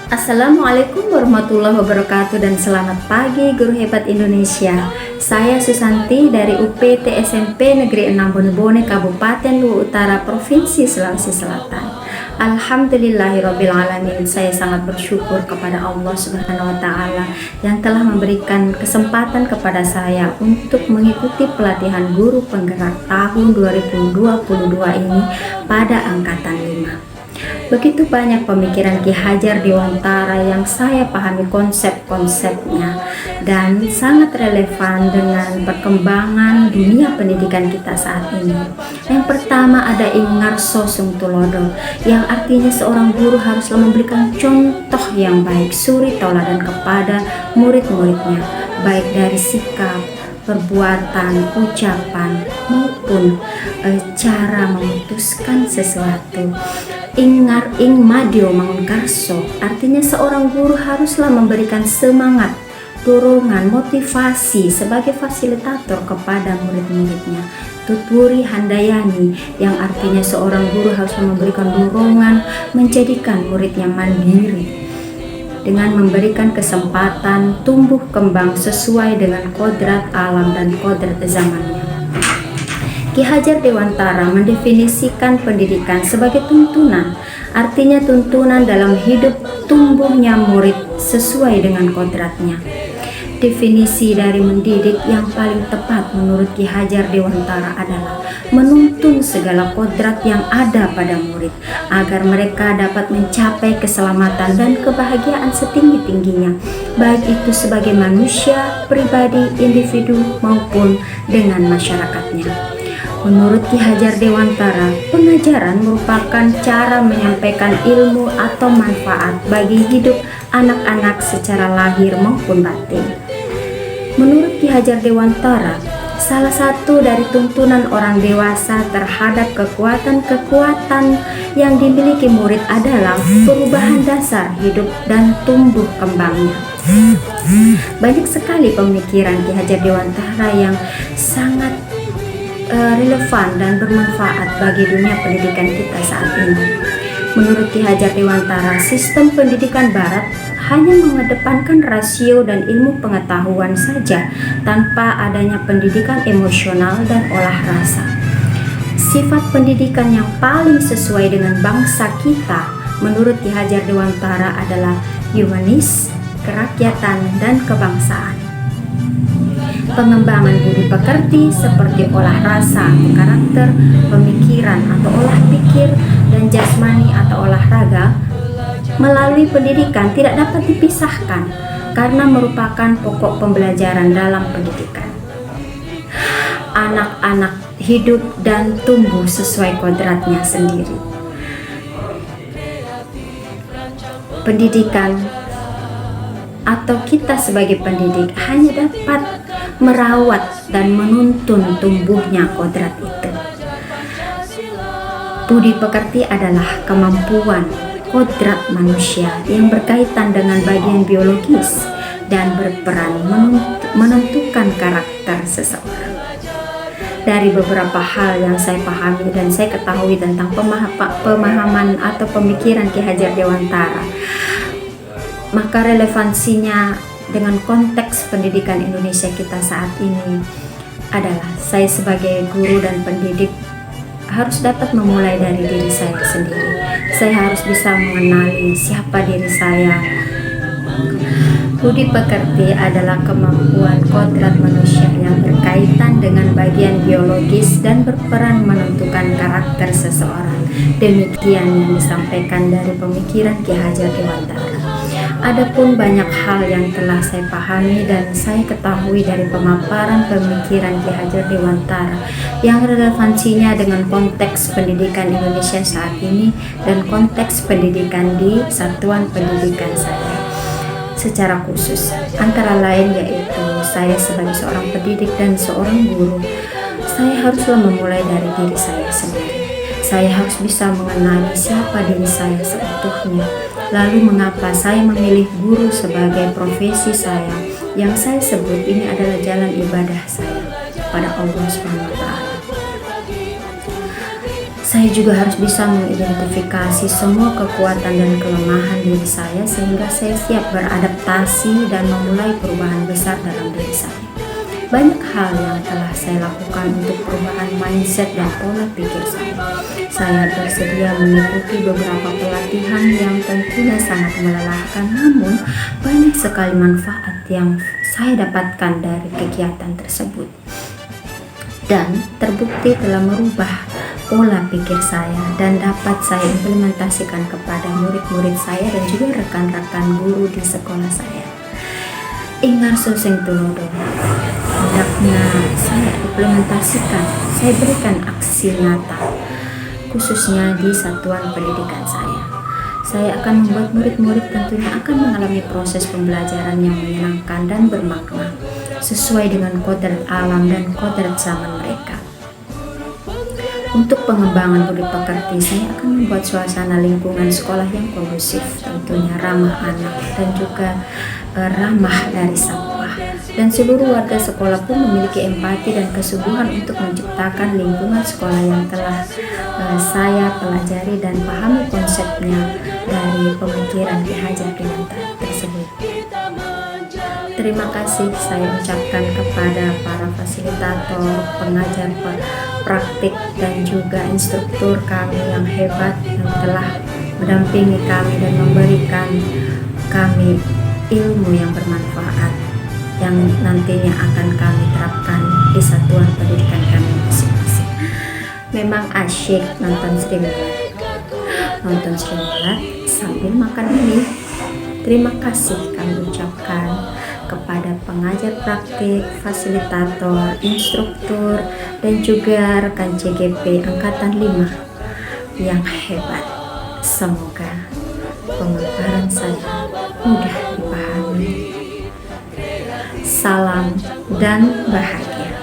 Assalamualaikum warahmatullahi wabarakatuh dan selamat pagi Guru Hebat Indonesia. Saya Susanti dari UPT SMP Negeri 6 Bone-Bone, Kabupaten Luwu Utara, Provinsi Sulawesi Selatan. Alhamdulillahirrabbilalamin, saya sangat bersyukur kepada Allah Subhanahu wa Ta'ala yang telah memberikan kesempatan kepada saya untuk mengikuti pelatihan guru penggerak tahun 2022 ini pada angkatan 5. Begitu banyak pemikiran Ki Hajar Dewantara yang saya pahami konsep-konsepnya dan sangat relevan dengan perkembangan dunia pendidikan kita saat ini. Yang pertama ada Ingarso Sung Tulodo, yang artinya seorang guru haruslah memberikan contoh yang baik, suri tauladan kepada murid-muridnya, baik dari sikap, perbuatan, ucapan maupun cara memutuskan sesuatu. Ingar ing madio mangkarso, artinya seorang guru haruslah memberikan semangat, dorongan, motivasi sebagai fasilitator kepada murid-muridnya. Tuturi handayani, yang artinya seorang guru harus memberikan dorongan, menjadikan muridnya mandiri dengan memberikan kesempatan tumbuh kembang sesuai dengan kodrat alam dan kodrat zamannya. Ki Hajar Dewantara mendefinisikan pendidikan sebagai tuntunan, artinya tuntunan dalam hidup tumbuhnya murid sesuai dengan kodratnya. Definisi dari mendidik yang paling tepat menurut Ki Hajar Dewantara adalah menuntun segala kodrat yang ada pada murid agar mereka dapat mencapai keselamatan dan kebahagiaan setinggi-tingginya, baik itu sebagai manusia, pribadi, individu maupun dengan masyarakatnya. Menurut Ki Hajar Dewantara, pengajaran merupakan cara menyampaikan ilmu atau manfaat bagi hidup anak-anak secara lahir maupun batin. Menurut Ki Hajar Dewantara, salah satu dari tuntunan orang dewasa terhadap kekuatan-kekuatan yang dimiliki murid adalah perubahan dasar hidup dan tumbuh kembangnya. Banyak sekali pemikiran Ki Hajar Dewantara yang sangat relevan dan bermanfaat bagi dunia pendidikan kita saat ini. Menurut Ki Hajar Dewantara, sistem pendidikan Barat hanya mengedepankan rasio dan ilmu pengetahuan saja tanpa adanya pendidikan emosional dan olah rasa. Sifat pendidikan yang paling sesuai dengan bangsa kita menurut Ki Hajar Dewantara adalah humanis, kerakyatan, dan kebangsaan. Pengembangan budi pekerti seperti olah rasa atau karakter, pemikiran atau olah pikir, dan jasmani atau olahraga melalui pendidikan tidak dapat dipisahkan karena merupakan pokok pembelajaran dalam pendidikan. Anak-anak hidup dan tumbuh sesuai kodratnya sendiri. Pendidikan atau kita sebagai pendidik hanya dapat merawat dan menuntun tumbuhnya kodrat itu. Budi pekerti adalah kemampuan kodrat manusia yang berkaitan dengan bagian biologis dan berperan menentukan karakter seseorang. Dari beberapa hal yang saya pahami dan saya ketahui tentang pemahaman atau pemikiran Ki Hajar Dewantara, maka relevansinya dengan konteks pendidikan Indonesia kita saat ini adalah saya sebagai guru dan pendidik harus dapat memulai dari diri saya sendiri. Saya harus bisa mengenali siapa diri saya. Budi pekerti adalah kemampuan kodrat manusia yang berkaitan dengan bagian biologis dan berperan menentukan karakter seseorang. Demikian yang disampaikan dari pemikiran Ki Hajar Dewantara. Adapun banyak hal yang telah saya pahami dan saya ketahui dari pemaparan pemikiran Ki Hajar Dewantara yang relevansinya dengan konteks pendidikan Indonesia saat ini dan konteks pendidikan di satuan pendidikan saya secara khusus, antara lain yaitu saya sebagai seorang pendidik dan seorang guru, saya haruslah memulai dari diri saya sendiri. Saya harus bisa mengenali siapa diri saya seutuhnya. Lalu mengapa saya memilih guru sebagai profesi saya, yang saya sebut ini adalah jalan ibadah saya pada Allah Subhanahu wa Ta'ala. Saya juga harus bisa mengidentifikasi semua kekuatan dan kelemahan diri saya sehingga saya siap beradaptasi dan memulai perubahan besar dalam diri saya. Banyak hal yang telah saya lakukan untuk perubahan mindset dan pola pikir saya. Saya bersedia mengikuti beberapa pelatihan yang tentunya sangat melelahkan, namun banyak sekali manfaat yang saya dapatkan dari kegiatan tersebut. Dan terbukti telah merubah pola pikir saya dan dapat saya implementasikan kepada murid-murid saya dan juga rekan-rekan guru di sekolah saya. Ingarso sing tulodo, hendaknya saya implementasikan, saya berikan aksi nyata, khususnya di satuan pendidikan saya. Saya akan membuat murid-murid tentunya akan mengalami proses pembelajaran yang menyenangkan dan bermakna, sesuai dengan kodrat alam dan kodrat zaman mereka. Untuk pengembangan budi pekerti, saya akan membuat suasana lingkungan sekolah yang kondusif, tentunya ramah anak dan juga ramah dari sampah. Dan seluruh warga sekolah pun memiliki empati dan kesungguhan untuk menciptakan lingkungan sekolah yang telah saya pelajari dan pahami konsepnya dari pemikiran Ki Hajar Dewantara tersebut. Terima kasih saya ucapkan kepada para fasilitator, pengajar praktik dan juga instruktur kami yang hebat yang telah mendampingi kami dan memberikan kami ilmu yang bermanfaat yang nantinya akan kami terapkan di satuan pendidikan kami masing-masing. Memang asyik nonton Sri Mulat sambil makan ini. Terima kasih kami ucapkan kepada pengajar praktik, fasilitator, instruktur, dan juga rekan CGP Angkatan 5 yang hebat. Semoga pemaparan saya mudah dipahami. Salam dan bahagia.